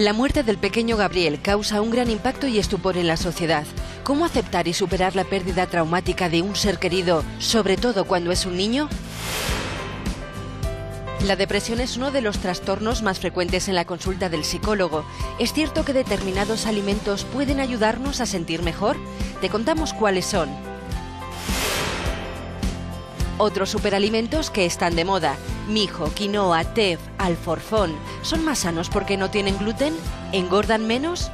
La muerte del pequeño Gabriel causa un gran impacto y estupor en la sociedad. ¿Cómo aceptar y superar la pérdida traumática de un ser querido, sobre todo cuando es un niño? La depresión es uno de los trastornos más frecuentes en la consulta del psicólogo. ¿Es cierto que determinados alimentos pueden ayudarnos a sentir mejor? Te contamos cuáles son. Otros superalimentos que están de moda: mijo, quinoa, tef, alforfón. ¿Son más sanos porque no tienen gluten? ¿Engordan menos?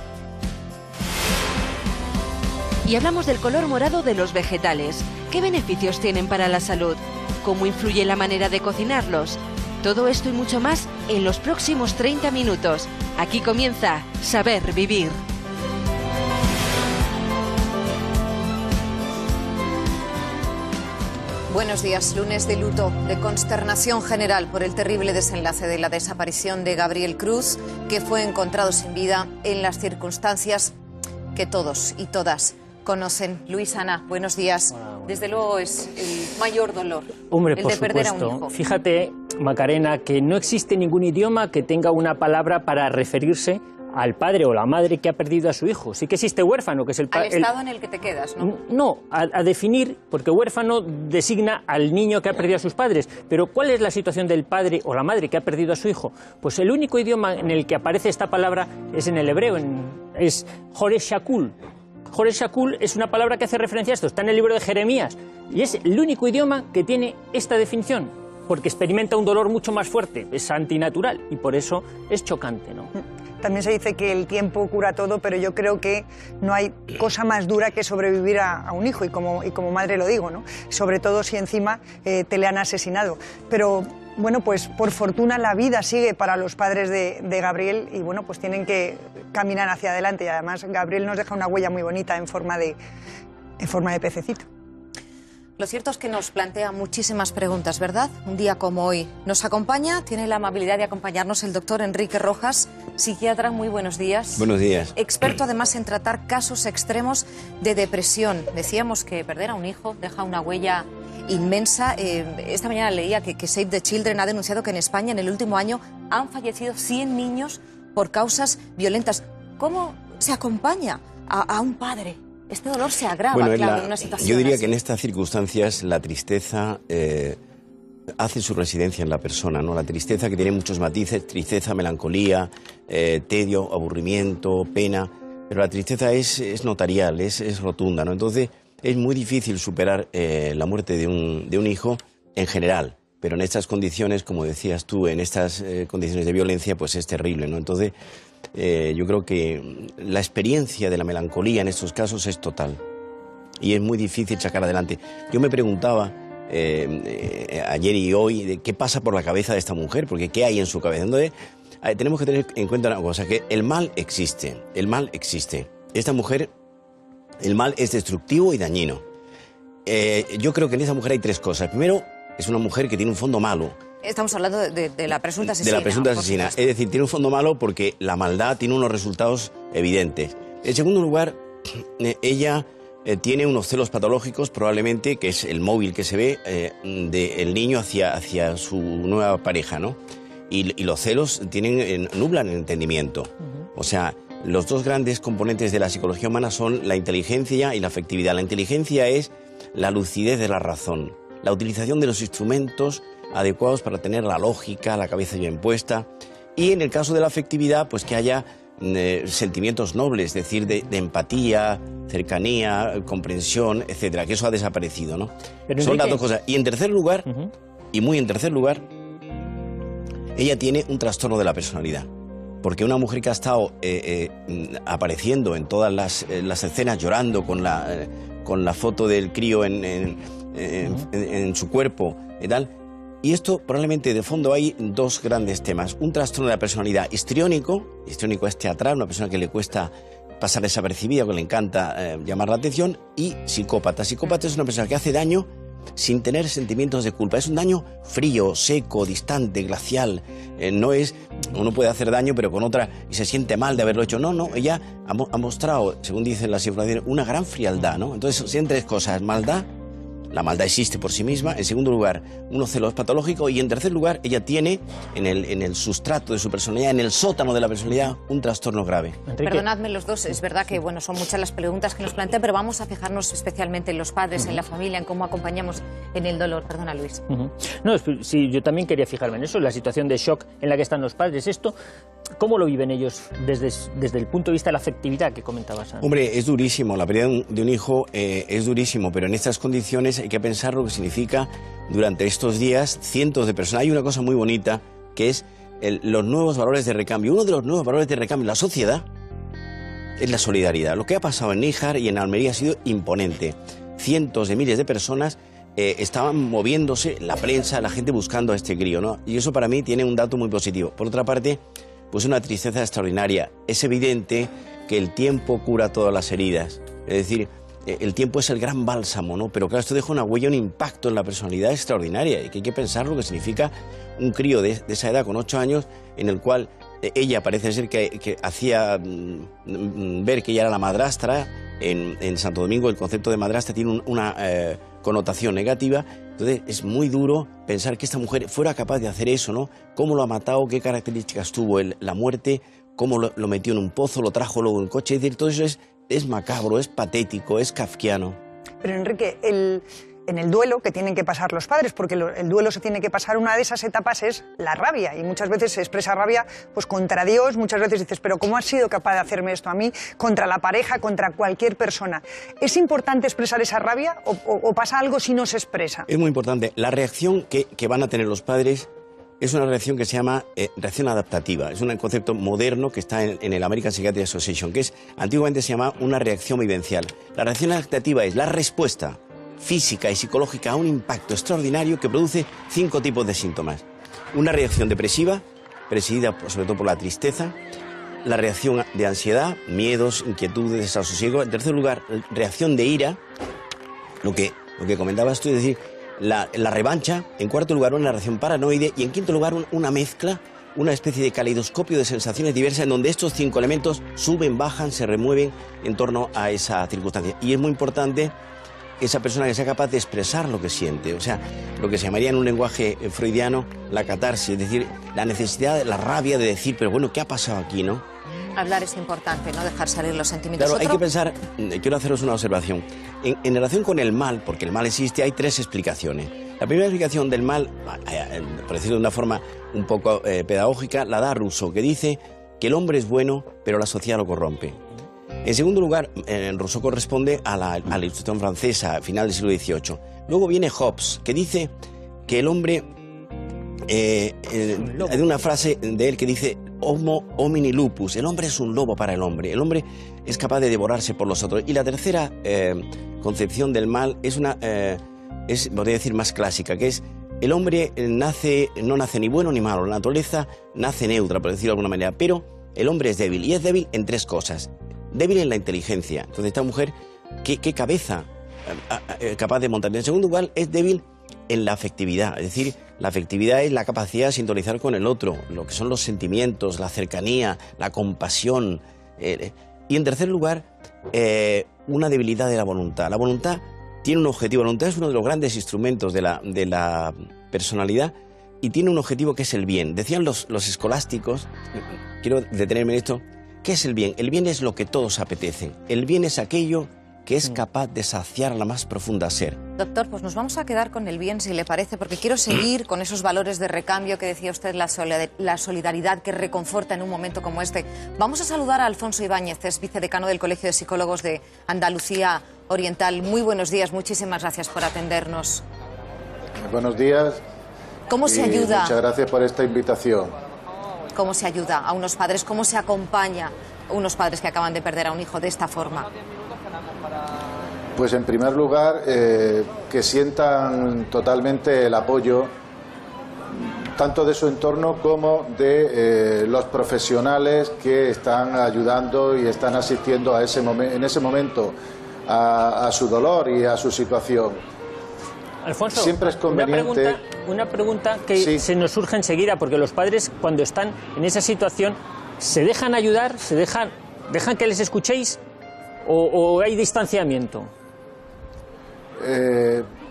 Y hablamos del color morado de los vegetales. ¿Qué beneficios tienen para la salud? ¿Cómo influye la manera de cocinarlos? Todo esto y mucho más en los próximos 30 minutos. Aquí comienza Saber Vivir. Buenos días. Lunes de luto, de consternación general por el terrible desenlace de la desaparición de Gabriel Cruz, que fue encontrado sin vida en las circunstancias que todos y todas conocen. Luis, Ana, buenos días. Desde luego es el mayor dolor, Hombre, el por de perder a un supuesto. hijo. Fíjate, Macarena, que no existe ningún idioma que tenga una palabra para referirse al padre o la madre que ha perdido a su hijo. Sí que existe huérfano, que es el Al estado en el que te quedas, ¿no? No, a definir, porque huérfano designa al niño que ha perdido a sus padres. Pero ¿cuál es la situación del padre o la madre que ha perdido a su hijo? Pues el único idioma en el que aparece esta palabra es en el hebreo, es Joreh Shakul. Joreh Shakul es una palabra que hace referencia a esto, está en el libro de Jeremías, y es el único idioma que tiene esta definición, porque experimenta un dolor mucho más fuerte, es antinatural, y por eso es chocante, ¿no? También se dice que el tiempo cura todo, pero yo creo que no hay cosa más dura que sobrevivir a un hijo, y como madre lo digo, ¿no? Sobre todo si encima te le han asesinado. Pero bueno, pues por fortuna la vida sigue para los padres de Gabriel, y bueno, pues tienen que caminar hacia adelante, y además Gabriel nos deja una huella muy bonita en forma de pececito. Lo cierto es que nos plantea muchísimas preguntas, ¿verdad? Un día como hoy. Nos acompaña, tiene la amabilidad de acompañarnos el doctor Enrique Rojas, psiquiatra. Muy buenos días. Buenos días. Experto además en tratar casos extremos de depresión. Decíamos que perder a un hijo deja una huella inmensa. Esta mañana leía que Save the Children ha denunciado que en España en el último año han fallecido 100 niños por causas violentas. ¿Cómo se acompaña a un padre? Este dolor se agrava, bueno, claro, en una situación yo diría así. que en estas circunstancias la tristeza hace su residencia en la persona, ¿no? La tristeza, que tiene muchos matices: tristeza, melancolía, tedio, aburrimiento, pena, pero la tristeza es notarial, es rotunda, ¿no? Entonces es muy difícil superar la muerte de un hijo en general, pero en estas condiciones, como decías tú, en estas condiciones de violencia, pues es terrible, ¿no? Entonces yo creo que la experiencia de la melancolía en estos casos es total y es muy difícil sacar adelante. Yo me preguntaba ayer y hoy de qué pasa por la cabeza de esta mujer, porque qué hay en su cabeza. Entonces tenemos que tener en cuenta una cosa, que el mal existe, Esta mujer, el mal es destructivo y dañino. Yo creo que en esa mujer hay tres cosas. Primero, es una mujer que tiene un fondo malo. Estamos hablando de la presunta asesina. De la presunta asesina. Es decir, tiene un fondo malo porque la maldad tiene unos resultados evidentes. En segundo lugar, ella tiene unos celos patológicos, probablemente, que es el móvil que se ve del niño hacia su nueva pareja, ¿no? Y los celos nublan el entendimiento. O sea, los dos grandes componentes de la psicología humana son la inteligencia y la afectividad. La inteligencia es la lucidez de la razón, la utilización de los instrumentos adecuados para tener la lógica, la cabeza bien puesta, y en el caso de la afectividad, pues que haya sentimientos nobles, es decir, de empatía, cercanía, comprensión, etcétera, que eso ha desaparecido, ¿no? Pero son Enrique... las dos cosas. Y en tercer lugar, y muy en tercer lugar, ella tiene un trastorno de la personalidad, porque una mujer que ha estado apareciendo en todas las escenas llorando con la foto del crío en su cuerpo y tal. Y esto, probablemente de fondo hay dos grandes temas: un trastorno de la personalidad histriónico es teatral, una persona que le cuesta pasar desapercibida, que le encanta llamar la atención, y psicópata. Psicópata es una persona que hace daño sin tener sentimientos de culpa. Es un daño frío, seco, distante, glacial. No es, uno puede hacer daño pero con otra y se siente mal de haberlo hecho. No, ella ha mostrado, según dicen las informaciones, una gran frialdad, ¿no? Entonces, son tres cosas: maldad, la maldad existe por sí misma. En segundo lugar, unos celos patológicos. Y en tercer lugar, ella tiene en el sustrato de su personalidad, en el sótano de la personalidad, un trastorno grave. Enrique. Perdonadme los dos, es verdad que bueno, son muchas las preguntas que nos plantean, pero vamos a fijarnos especialmente en los padres, en la familia, en cómo acompañamos en el dolor. Perdona, Luis. No, sí, yo también quería fijarme en eso, en la situación de shock en la que están los padres. Esto, ¿cómo lo viven ellos desde el punto de vista de la afectividad que comentabas antes? Hombre, es durísimo, la pérdida de un hijo es durísimo, pero en estas condiciones hay que pensar lo que significa durante estos días cientos de personas. Hay una cosa muy bonita que es los nuevos valores de recambio. Uno de los nuevos valores de recambio en la sociedad es la solidaridad. Lo que ha pasado en Níjar y en Almería ha sido imponente. Cientos de miles de personas estaban moviéndose, la prensa, la gente buscando a este crío, ¿no? Y eso para mí tiene un dato muy positivo. Por otra parte, pues una tristeza extraordinaria. Es evidente que el tiempo cura todas las heridas. Es decir, el tiempo es el gran bálsamo, ¿no? Pero claro, esto deja una huella, un impacto en la personalidad extraordinaria y que hay que pensar lo que significa un crío de esa edad, con 8 años, en el cual ella parece ser que hacía ver que ella era la madrastra. En Santo Domingo el concepto de madrastra tiene una connotación negativa. Entonces es muy duro pensar que esta mujer fuera capaz de hacer eso, ¿no? Cómo lo ha matado, qué características tuvo la muerte, cómo lo metió en un pozo, lo trajo luego en coche. Es decir, todo eso es macabro, es patético, es kafkiano. Pero Enrique, en el duelo que tienen que pasar los padres, porque el duelo se tiene que pasar, una de esas etapas es la rabia, y muchas veces se expresa rabia pues contra Dios, muchas veces dices, pero ¿cómo has sido capaz de hacerme esto a mí? Contra la pareja, contra cualquier persona. ¿Es importante expresar esa rabia o pasa algo si no se expresa? Es muy importante. La reacción que van a tener los padres es una reacción que se llama reacción adaptativa. Es un concepto moderno que está en el American Psychiatric Association, que antiguamente se llama una reacción vivencial. La reacción adaptativa es la respuesta física y psicológica a un impacto extraordinario que produce 5 tipos de síntomas. Una reacción depresiva, presidida sobre todo por la tristeza. La reacción de ansiedad, miedos, inquietudes, desasosiego. En tercer lugar, reacción de ira, lo que comentabas tú, es decir, la revancha. En cuarto lugar, una reacción paranoide. Y en quinto lugar, una mezcla, una especie de caleidoscopio de sensaciones diversas en donde estos 5 elementos suben, bajan, se remueven en torno a esa circunstancia. Y es muy importante esa persona que sea capaz de expresar lo que siente, o sea, lo que se llamaría en un lenguaje freudiano la catarsis, es decir, la necesidad, la rabia de decir, pero bueno, ¿qué ha pasado aquí, no? Hablar es importante, no dejar salir los sentimientos. Claro, hay que pensar, quiero haceros una observación. En relación con el mal, porque el mal existe, hay 3 explicaciones. La primera explicación del mal, por decirlo de una forma un poco pedagógica, la da Rousseau, que dice que el hombre es bueno, pero la sociedad lo corrompe. En segundo lugar, Rousseau corresponde a la Ilustración francesa, final del siglo XVIII. Luego viene Hobbes, que dice que el hombre, hay una frase de él que dice Homo homini lupus, el hombre es un lobo para el hombre es capaz de devorarse por los otros. Y la tercera concepción del mal es podría decir, más clásica, que es el hombre no nace ni bueno ni malo, la naturaleza nace neutra, por decirlo de alguna manera, pero el hombre es débil, y es débil en 3 cosas. Débil en la inteligencia. Entonces esta mujer, ¿qué cabeza capaz de montar? En segundo lugar, es débil en la afectividad. Es decir, la afectividad es la capacidad de sintonizar con el otro, lo que son los sentimientos, la cercanía, la compasión. Y en tercer lugar, una debilidad de la voluntad. La voluntad tiene un objetivo. La voluntad es uno de los grandes instrumentos de la personalidad y tiene un objetivo que es el bien. Decían los escolásticos, quiero detenerme en esto, ¿qué es el bien? El bien es lo que todos apetecen. El bien es aquello que es capaz de saciar la más profunda ser. Doctor, pues nos vamos a quedar con el bien, si le parece, porque quiero seguir con esos valores de recambio que decía usted, la solidaridad que reconforta en un momento como este. Vamos a saludar a Alfonso Ibáñez, es vicedecano del Colegio de Psicólogos de Andalucía Oriental. Muy buenos días, muchísimas gracias por atendernos. Buenos días. ¿Cómo se ayuda? Muchas gracias por esta invitación. ¿Cómo se ayuda a unos padres? ¿Cómo se acompaña a unos padres que acaban de perder a un hijo de esta forma? Pues en primer lugar, que sientan totalmente el apoyo tanto de su entorno como de los profesionales que están ayudando y están asistiendo en ese momento a su dolor y a su situación. Alfonso, siempre es conveniente... una pregunta que sí. Se nos surge enseguida, porque los padres, cuando están en esa situación, ¿se dejan ayudar? ¿Dejan que les escuchéis? ¿O hay distanciamiento?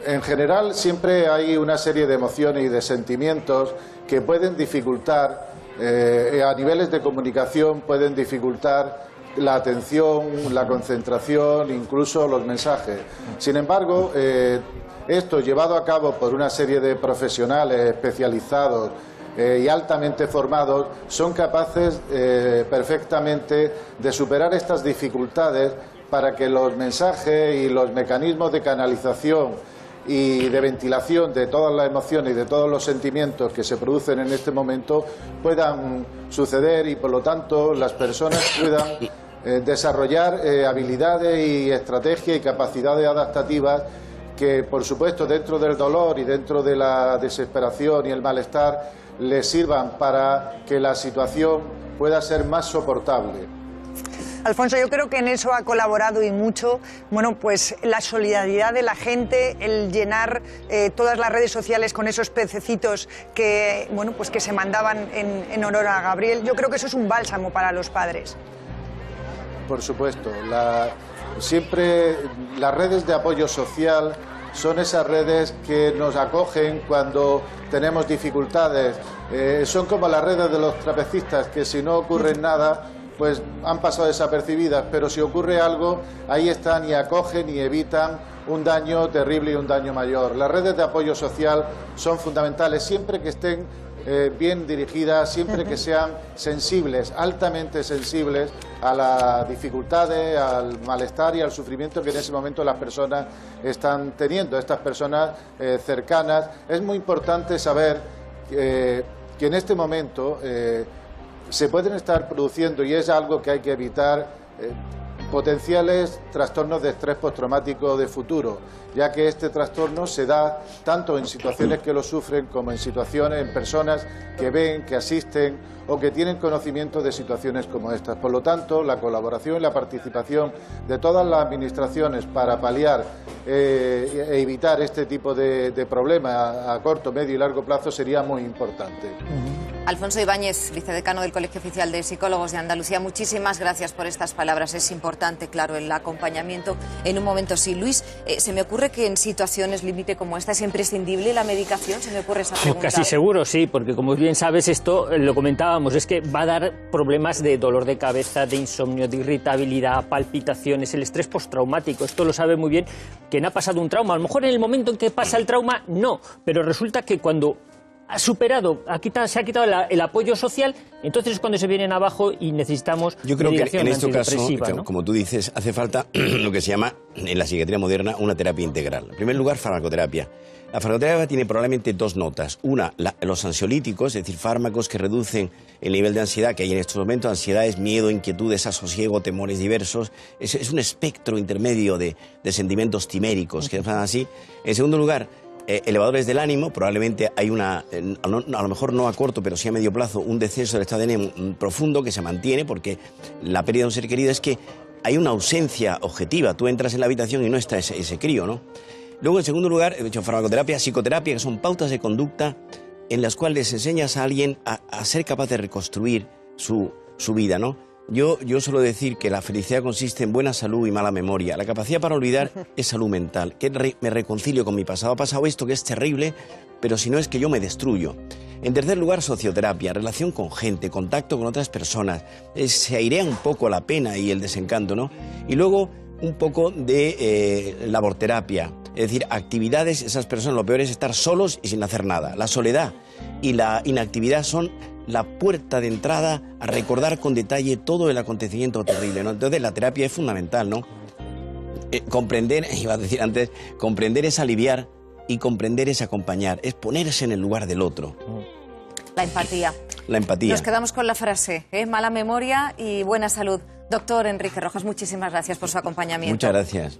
En general siempre hay una serie de emociones y de sentimientos que pueden dificultar, a niveles de comunicación, pueden dificultar la atención, la concentración, incluso los mensajes. Sin embargo, esto llevado a cabo por una serie de profesionales especializados y altamente formados, son capaces perfectamente de superar estas dificultades para que los mensajes y los mecanismos de canalización y de ventilación de todas las emociones y de todos los sentimientos que se producen en este momento puedan suceder, y por lo tanto las personas puedan desarrollar habilidades y estrategias y capacidades adaptativas que, por supuesto, dentro del dolor y dentro de la desesperación y el malestar, les sirvan para que la situación pueda ser más soportable. Alfonso, yo creo que en eso ha colaborado y mucho, bueno, pues la solidaridad de la gente, el llenar todas las redes sociales con esos pececitos que, bueno, pues que se mandaban en honor a Gabriel. Yo creo que eso es un bálsamo para los padres. Por supuesto, siempre las redes de apoyo social son esas redes que nos acogen cuando tenemos dificultades. Son como las redes de los trapecistas, que si no ocurre nada, pues han pasado desapercibidas, pero si ocurre algo, ahí están y acogen y evitan un daño terrible y un daño mayor. Las redes de apoyo social son fundamentales siempre que estén bien dirigidas, siempre que sean sensibles, altamente sensibles a las dificultades, al malestar y al sufrimiento que en ese momento las personas están teniendo, estas personas cercanas. Es muy importante saber que en este momento se pueden estar produciendo, y es algo que hay que evitar, potenciales trastornos de estrés postraumático de futuro, ya que este trastorno se da tanto en situaciones que lo sufren como en situaciones, en personas que ven, que asisten o que tienen conocimiento de situaciones como estas. Por lo tanto, la colaboración y la participación de todas las administraciones para paliar e evitar este tipo de problemas a corto, medio y largo plazo sería muy importante. Alfonso Ibáñez, vicedecano del Colegio Oficial de Psicólogos de Andalucía, muchísimas gracias por estas palabras. Es importante, claro, el acompañamiento en un momento así. Luis, se me ocurre que en situaciones límite como esta es imprescindible la medicación, se me ocurre esa pregunta. Casi seguro, sí, porque como bien sabes, esto lo comentábamos, es que va a dar problemas de dolor de cabeza, de insomnio, de irritabilidad, palpitaciones, el estrés postraumático. Esto lo sabe muy bien quien ha pasado un trauma. A lo mejor en el momento en que pasa el trauma, no, pero resulta que cuando ha superado, se ha quitado el apoyo social, entonces es cuando se vienen abajo y necesitamos Yo creo que en este caso, ¿no? como tú dices, hace falta lo que se llama en la psiquiatría moderna una terapia integral. En primer lugar, farmacoterapia. La farmacoterapia tiene probablemente dos notas. Una, los ansiolíticos, es decir, fármacos que reducen el nivel de ansiedad que hay en estos momentos. Ansiedades, miedo, inquietud, desasosiego, temores diversos. Es un espectro intermedio de sentimientos timéricos, que van así. En segundo lugar, elevadores del ánimo, probablemente hay a lo mejor no a corto, pero sí a medio plazo, un descenso del estado de ánimo profundo que se mantiene, porque la pérdida de un ser querido es que hay una ausencia objetiva. Tú entras en la habitación y no está ese crío, ¿no? Luego, en segundo lugar, he hecho farmacoterapia, psicoterapia, que son pautas de conducta en las cuales enseñas a alguien a ser capaz de reconstruir su vida, ¿no? Yo suelo decir que la felicidad consiste en buena salud y mala memoria. La capacidad para olvidar es salud mental, que me reconcilio con mi pasado. Ha pasado esto que es terrible, pero si no es que yo me destruyo. En tercer lugar, socioterapia, relación con gente, contacto con otras personas. Se airea un poco la pena y el desencanto, ¿no? Y luego un poco de laborterapia, es decir, actividades. Esas personas, lo peor es estar solos y sin hacer nada. La soledad y la inactividad son la puerta de entrada a recordar con detalle todo el acontecimiento terrible, ¿no? Entonces la terapia es fundamental, ¿no? Comprender, iba a decir antes, comprender es aliviar y comprender es acompañar, es ponerse en el lugar del otro. La empatía. La empatía. Nos quedamos con la frase, mala memoria y buena salud. Doctor Enrique Rojas, muchísimas gracias por su acompañamiento. Muchas gracias.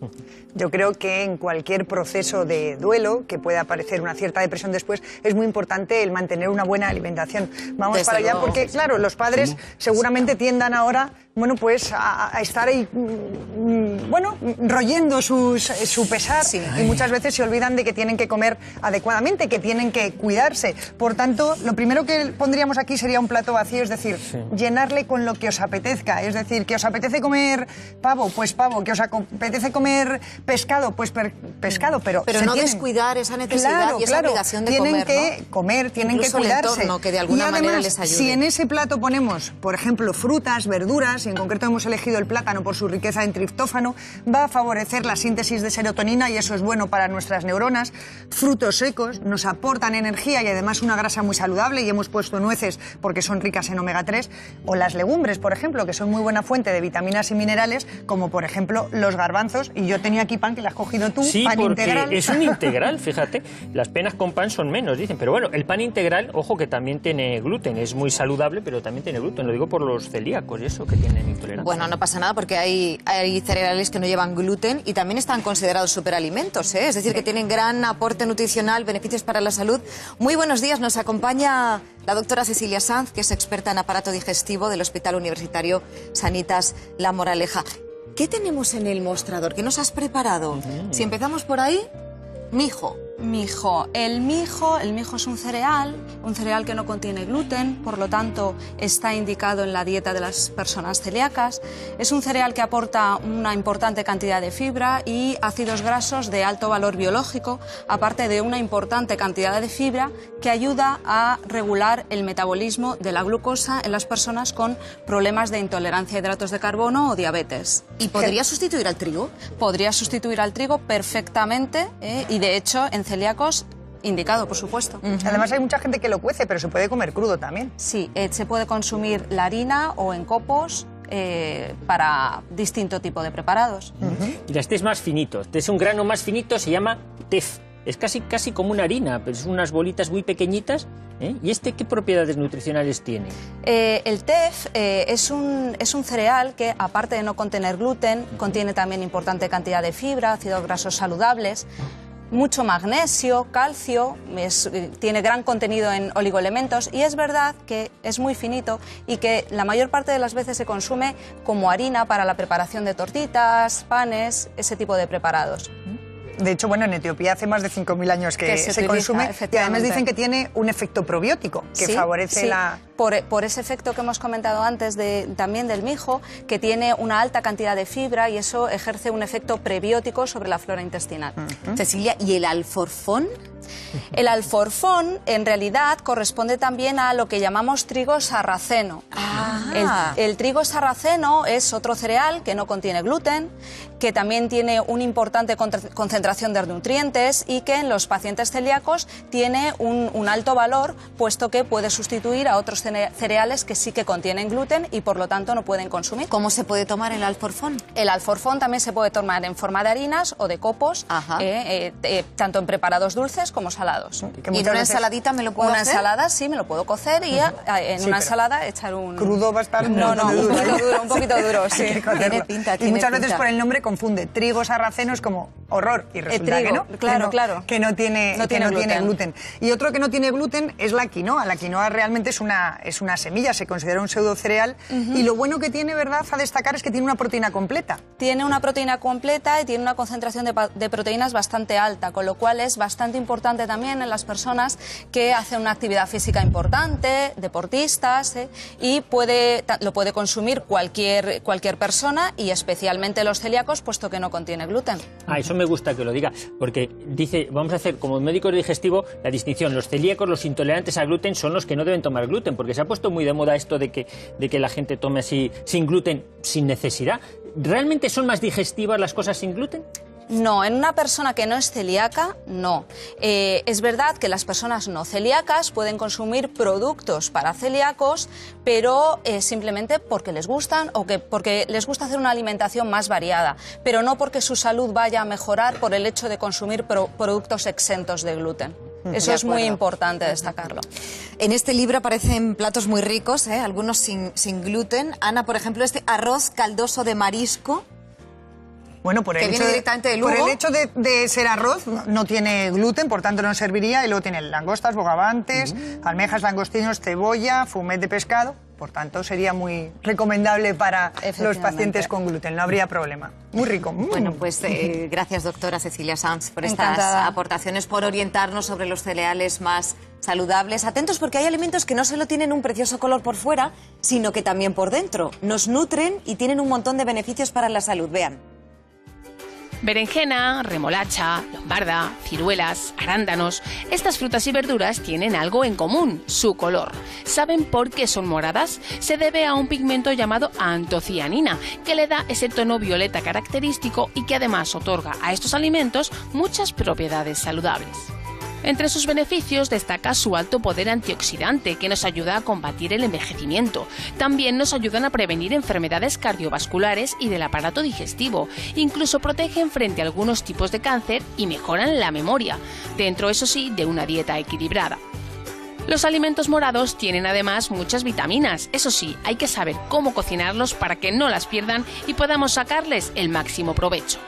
Yo creo que en cualquier proceso de duelo, que pueda aparecer una cierta depresión después, es muy importante el mantener una buena alimentación. Vamos para allá porque, claro, los padres seguramente tiendan ahora, bueno, pues a estar ahí bueno, royendo su pesar, Sí. y muchas veces se olvidan de que tienen que comer adecuadamente, que tienen que cuidarse. Por tanto, lo primero que pondríamos aquí sería un plato vacío, es decir, llenarle con lo que os apetezca. Es decir, que os apetece comer pavo, pues pavo, que os apetece comer pescado, pues pescado, pero Pero se no tienen. descuidar esa necesidad y esa obligación de tienen comer, que ¿no? comer, tienen Incluso que el cuidarse. entorno, que de alguna y además, manera les ayude. si en ese plato ponemos, por ejemplo, frutas, verduras, y en concreto hemos elegido el plátano por su riqueza en triptófano, va a favorecer la síntesis de serotonina y eso es bueno para nuestras neuronas. Frutos secos nos aportan energía y además una grasa muy saludable, y hemos puesto nueces porque son ricas en omega 3, o las legumbres, por ejemplo, que son muy buena fuente de vitaminas y minerales, como por ejemplo los garbanzos, y yo tenía aquí pan que le has cogido tú, Sí, pan porque integral. es un integral, fíjate. Las penas con pan son menos, dicen. Pero bueno, el pan integral, ojo, que también tiene gluten. Es muy saludable, pero también tiene gluten. Lo digo por los celíacos y eso, que tienen intolerancia. Bueno, no pasa nada porque hay cereales que no llevan gluten y también están considerados superalimentos, ¿eh? Es decir, que tienen gran aporte nutricional, beneficios para la salud. Muy buenos días, nos acompaña la doctora Cecilia Sanz, que es experta en aparato digestivo del Hospital Universitario Sanitas La Moraleja. ¿Qué tenemos en el mostrador? ¿Qué nos has preparado? Si empezamos por ahí, mijo. Mijo. El mijo es un cereal que no contiene gluten, por lo tanto está indicado en la dieta de las personas celíacas. Es un cereal que aporta una importante cantidad de fibra y ácidos grasos de alto valor biológico, aparte de una importante cantidad de fibra que ayuda a regular el metabolismo de la glucosa en las personas con problemas de intolerancia a hidratos de carbono o diabetes. ¿Y podría sustituir al trigo? Podría sustituir al trigo perfectamente, y de hecho en celíacos indicado, por supuesto. Además hay mucha gente que lo cuece, pero se puede comer crudo también. Sí, se puede consumir la harina o en copos para distinto tipo de preparados. Y las tés más finitos. Es un grano más finito, se llama tef. Es casi como una harina, pero son unas bolitas muy pequeñitas. ¿Y qué propiedades nutricionales tiene? El tef es un cereal que, aparte de no contener gluten, contiene también importante cantidad de fibra, ácidos grasos saludables, mucho magnesio, calcio, tiene gran contenido en oligoelementos y es verdad que es muy finito y que la mayor parte de las veces se consume como harina para la preparación de tortitas, panes, ese tipo de preparados. De hecho, bueno, en Etiopía hace más de 5.000 años que se utiliza, consume, y además efectivamente. dicen que tiene un efecto probiótico, que Sí, favorece sí. la... Por ese efecto que hemos comentado antes también del mijo, que tiene una alta cantidad de fibra y eso ejerce un efecto prebiótico sobre la flora intestinal. Cecilia, ¿y el alforfón? El alforfón en realidad corresponde también a lo que llamamos trigo sarraceno. El trigo sarraceno es otro cereal que no contiene gluten, que también tiene una importante concentración de nutrientes y que en los pacientes celíacos tiene un alto valor, puesto que puede sustituir a otros cereales que sí que contienen gluten y por lo tanto no pueden consumir. ¿Cómo se puede tomar el alforfón? El alforfón también se puede tomar en forma de harinas o de copos, Ajá. tanto en preparados dulces como salados. que ¿Y en muchas una veces ensaladita me lo puedo Una hacer? ensalada sí me lo puedo cocer y en Sí, una pero ensalada echar un... crudo va a estar No, muy un duro. poquito duro, un poquito duro, sí. Hay que cocerlo. Tiene pinta, y tiene muchas veces pinta. por el nombre confunde. Trigo sarraceno es como horror y resulta trigo, que no. claro, Que no tiene gluten. Y otro que no tiene gluten es la quinoa. La quinoa realmente es una semilla, se considera un pseudocereal. Y lo bueno que tiene, ¿verdad?, a destacar es que tiene una proteína completa. Tiene una proteína completa y tiene una concentración de proteínas bastante alta, con lo cual es bastante importante también en las personas que hacen una actividad física importante, deportistas, y lo puede consumir cualquier persona y especialmente los celíacos, puesto que no contiene gluten. Eso me gusta que lo diga, porque dice, vamos a hacer como médico digestivo la distinción. Los celíacos, los intolerantes al gluten, son los que no deben tomar gluten, porque se ha puesto muy de moda esto de que la gente tome así sin gluten, sin necesidad. ¿Realmente son más digestivas las cosas sin gluten? No, en una persona que no es celíaca, no. Es verdad que las personas no celíacas pueden consumir productos para celíacos, pero simplemente porque les gustan o porque les gusta hacer una alimentación más variada, pero no porque su salud vaya a mejorar por el hecho de consumir productos exentos de gluten. Eso es muy importante destacarlo. En este libro aparecen platos muy ricos, algunos sin gluten. Ana, por ejemplo, este arroz caldoso de marisco. Bueno, por el hecho de ser arroz, no tiene gluten, por tanto no serviría, y luego tiene langostas, bogavantes, almejas, langostinos, cebolla, fumet de pescado. Por tanto, sería muy recomendable para los pacientes con gluten, no habría problema. Muy rico. Bueno, pues gracias, doctora Cecilia Sanz, por estas aportaciones, por orientarnos sobre los cereales más saludables. Atentos, porque hay alimentos que no solo tienen un precioso color por fuera, sino que también por dentro. Nos nutren y tienen un montón de beneficios para la salud. Vean. Berenjena, remolacha, lombarda, ciruelas, arándanos. Estas frutas y verduras tienen algo en común, su color. ¿Saben por qué son moradas? Se debe a un pigmento llamado antocianina, que le da ese tono violeta característico y que además otorga a estos alimentos muchas propiedades saludables. Entre sus beneficios destaca su alto poder antioxidante, que nos ayuda a combatir el envejecimiento. También nos ayudan a prevenir enfermedades cardiovasculares y del aparato digestivo. Incluso protegen frente a algunos tipos de cáncer y mejoran la memoria, dentro, eso sí, de una dieta equilibrada. Los alimentos morados tienen además muchas vitaminas. Eso sí, hay que saber cómo cocinarlos para que no las pierdan y podamos sacarles el máximo provecho.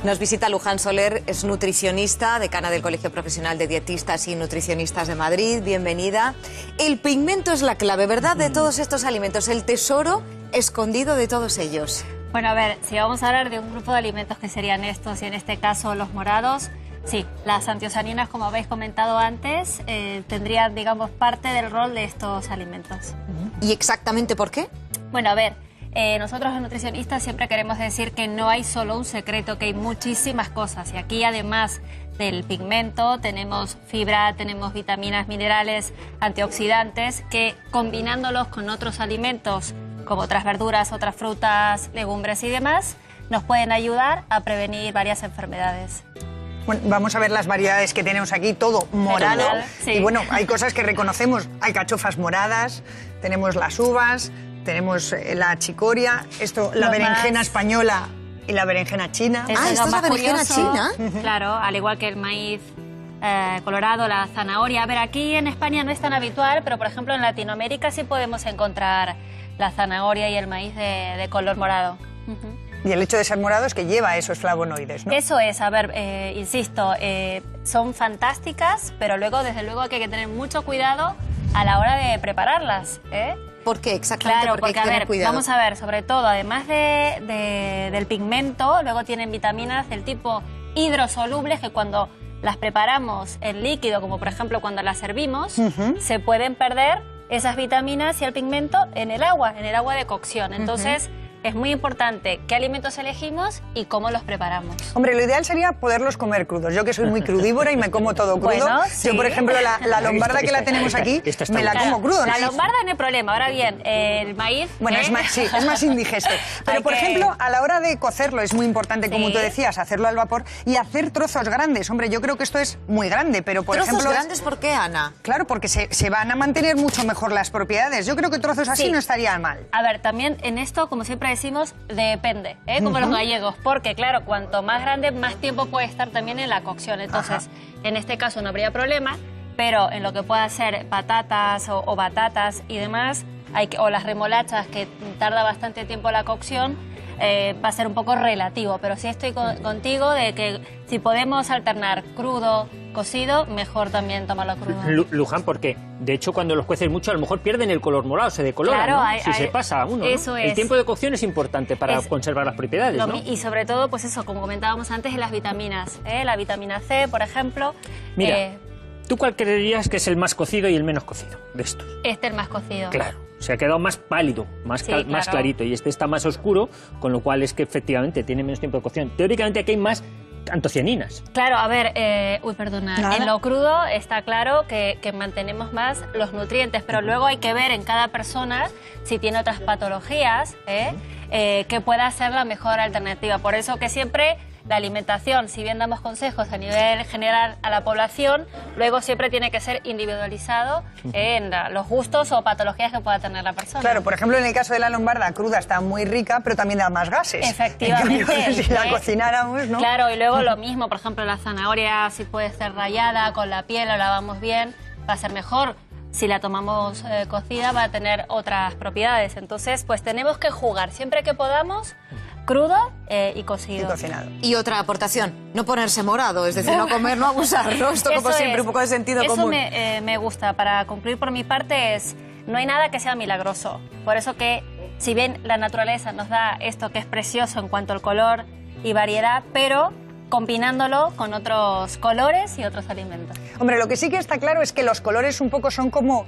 Nos visita Luján Soler, es nutricionista, decana del Colegio Profesional de Dietistas y Nutricionistas de Madrid. Bienvenida. El pigmento es la clave, ¿verdad?, de todos estos alimentos, el tesoro escondido de todos ellos. Bueno, a ver, si vamos a hablar de un grupo de alimentos que serían estos, y en este caso los morados, sí, las antocianinas, como habéis comentado antes, tendrían, digamos, parte del rol de estos alimentos. ¿Y exactamente por qué? Bueno, a ver, nosotros los nutricionistas siempre queremos decir que no hay solo un secreto, que hay muchísimas cosas. Y aquí, además del pigmento, tenemos fibra, tenemos vitaminas, minerales, antioxidantes, que combinándolos con otros alimentos, como otras verduras, otras frutas, legumbres y demás, nos pueden ayudar a prevenir varias enfermedades. Bueno, vamos a ver las variedades que tenemos aquí, todo morado. Sí. Y bueno, hay cosas que reconocemos, hay cachofas moradas, tenemos las uvas, tenemos la chicoria, la berenjena española y la berenjena china. ¿Esto es la berenjena china? Claro, al igual que el maíz colorado, la zanahoria. A ver, aquí en España no es tan habitual, pero por ejemplo en Latinoamérica sí podemos encontrar la zanahoria y el maíz de color morado. Y el hecho de ser morado es que lleva esos flavonoides, ¿no? Eso es, a ver, insisto, son fantásticas, pero luego, desde luego, hay que tener mucho cuidado a la hora de prepararlas, ¿eh? ¿Por qué exactamente? Claro, porque a ver, vamos a ver, sobre todo, además del pigmento, luego tienen vitaminas del tipo hidrosolubles que cuando las preparamos en líquido, como por ejemplo cuando las servimos, se pueden perder esas vitaminas y el pigmento en el agua de cocción. Entonces, es muy importante qué alimentos elegimos y cómo los preparamos. Hombre, lo ideal sería poderlos comer crudos. Yo que soy muy crudívora y me como todo crudo. Bueno, sí. Yo, por ejemplo, la lombarda que la tenemos aquí, me la como crudo. La lombarda no hay problema. Ahora bien, el maíz... Bueno, es más indigesto. Pero, por ejemplo, a la hora de cocerlo es muy importante, como tú decías, hacerlo al vapor y hacer trozos grandes. Hombre, yo creo que esto es muy grande, pero, por ejemplo... ¿Trozos grandes por qué, Ana? Claro, porque se van a mantener mucho mejor las propiedades. Yo creo que trozos así no estarían mal. A ver, también en esto, como siempre decimos, depende, como los gallegos, porque claro, cuanto más grande, más tiempo puede estar también en la cocción. Entonces, en este caso no habría problema, pero en lo que pueda ser patatas o batatas y demás, o las remolachas, que tarda bastante tiempo la cocción, va a ser un poco relativo, pero sí estoy contigo de que si podemos alternar crudo, cocido, mejor también tomarlo crudo. Luján, porque de hecho cuando los cueces mucho a lo mejor pierden el color morado, se decoloran, claro, ¿no? Si se pasa a uno, eso ¿no? es. El tiempo de cocción es importante para conservar las propiedades, ¿no? Y sobre todo, pues eso, como comentábamos antes, en las vitaminas, la vitamina C, por ejemplo. Mira, ¿tú cuál creerías que es el más cocido y el menos cocido de estos? Este es el más cocido. Claro. Se ha quedado más pálido, más clarito, y este está más oscuro, con lo cual es que efectivamente tiene menos tiempo de cocción. Teóricamente aquí hay más antocianinas. Claro, a ver, en lo crudo está claro que mantenemos más los nutrientes, pero luego hay que ver en cada persona si tiene otras patologías, que pueda ser la mejor alternativa. Por eso que siempre la alimentación, si bien damos consejos a nivel general a la población, luego siempre tiene que ser individualizado en los gustos o patologías que pueda tener la persona. Claro, por ejemplo, en el caso de la lombarda cruda está muy rica, pero también da más gases. Efectivamente. Si la cocináramos, ¿no? Claro, y luego lo mismo, por ejemplo, la zanahoria, si puede ser rallada con la piel, la lavamos bien, va a ser mejor. si la tomamos cocida va a tener otras propiedades. Entonces, pues tenemos que jugar siempre que podamos, crudo y cocido. Y cocinado. Y otra aportación, no ponerse morado, es decir, no comer, no abusar, ¿no? Esto como siempre, un poco de sentido común. Eso me gusta. Para concluir por mi parte no hay nada que sea milagroso. Por eso que, si bien la naturaleza nos da esto que es precioso en cuanto al color y variedad, pero combinándolo con otros colores y otros alimentos. Hombre, lo que sí que está claro es que los colores un poco son como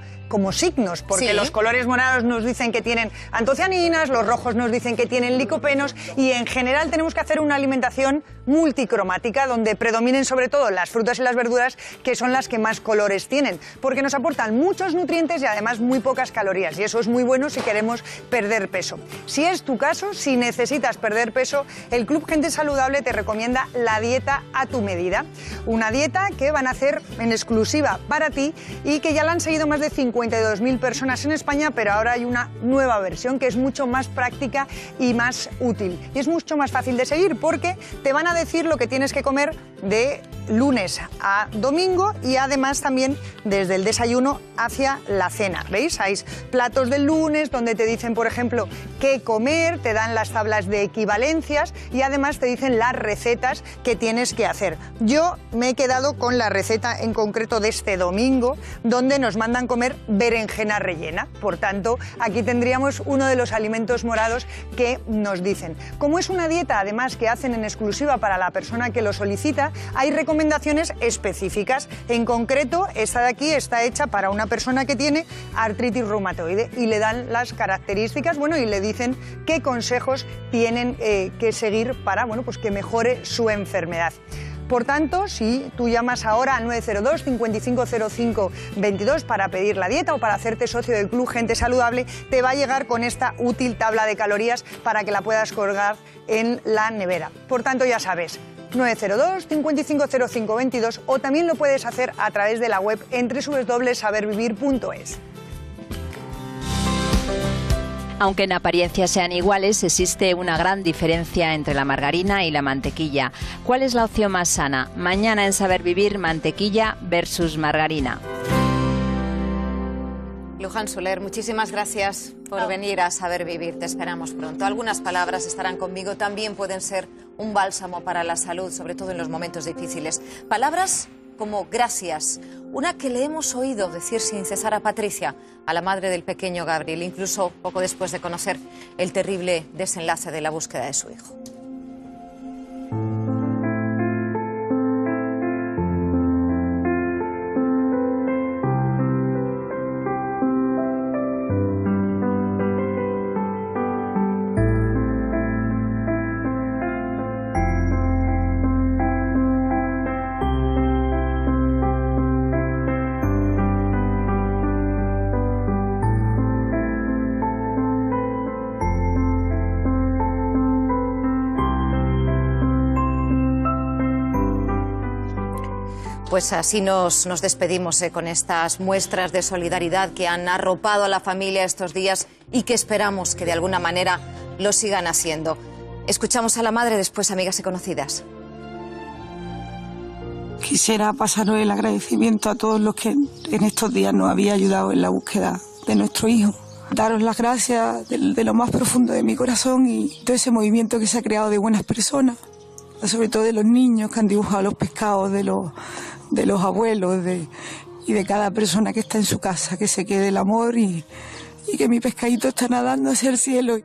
signos, porque sí, los colores morados nos dicen que tienen antocianinas, los rojos nos dicen que tienen licopenos, y en general tenemos que hacer una alimentación multicromática donde predominen sobre todo las frutas y las verduras, que son las que más colores tienen, porque nos aportan muchos nutrientes y además muy pocas calorías, y eso es muy bueno si queremos perder peso. Si es tu caso, si necesitas perder peso, el Club Gente Saludable te recomienda la dieta a tu medida, una dieta que van a hacer en exclusiva para ti y que ya la han seguido más de 52.000 personas en España, pero ahora hay una nueva versión que es mucho más práctica y más útil. Y es mucho más fácil de seguir porque te van a decir lo que tienes que comer de lunes a domingo y además también desde el desayuno hacia la cena. ¿Veis? Hay platos del lunes donde te dicen, por ejemplo, qué comer, te dan las tablas de equivalencias y además te dicen las recetas que tienes que hacer. Yo me he quedado con la receta en concreto de este domingo, donde nos mandan comer berenjena rellena. Por tanto, aquí tendríamos uno de los alimentos morados que nos dicen. Como es una dieta, además, que hacen en exclusiva para la persona que lo solicita, hay recomendaciones específicas. En concreto, esta de aquí está hecha para una persona que tiene artritis reumatoide y le dan las características, bueno, y le dicen qué consejos tienen que seguir para, bueno, pues que mejore su enfermedad. Por tanto, si tú llamas ahora al 902 5505 22 para pedir la dieta o para hacerte socio del Club Gente Saludable, te va a llegar con esta útil tabla de calorías para que la puedas colgar en la nevera. Por tanto, ya sabes, 902 5505 22 o también lo puedes hacer a través de la web en www.sabervivir.es. Aunque en apariencia sean iguales, existe una gran diferencia entre la margarina y la mantequilla. ¿Cuál es la opción más sana? Mañana en Saber Vivir, mantequilla versus margarina. Luján Soler, muchísimas gracias por venir a Saber Vivir. Te esperamos pronto. Algunas palabras estarán conmigo, también pueden ser un bálsamo para la salud, sobre todo en los momentos difíciles. Palabras como gracias, una que le hemos oído decir sin cesar a Patricia, a la madre del pequeño Gabriel, incluso poco después de conocer el terrible desenlace de la búsqueda de su hijo. Pues así nos despedimos con estas muestras de solidaridad que han arropado a la familia estos días y que esperamos que de alguna manera lo sigan haciendo. Escuchamos a la madre, después Amigas y Conocidas. Quisiera pasaros el agradecimiento a todos los que en estos días nos habéis ayudado en la búsqueda de nuestro hijo. Daros las gracias de lo más profundo de mi corazón y todo ese movimiento que se ha creado de buenas personas, sobre todo de los niños que han dibujado los pescados, de los abuelos y de cada persona que está en su casa, que se quede el amor y que mi pescadito está nadando hacia el cielo.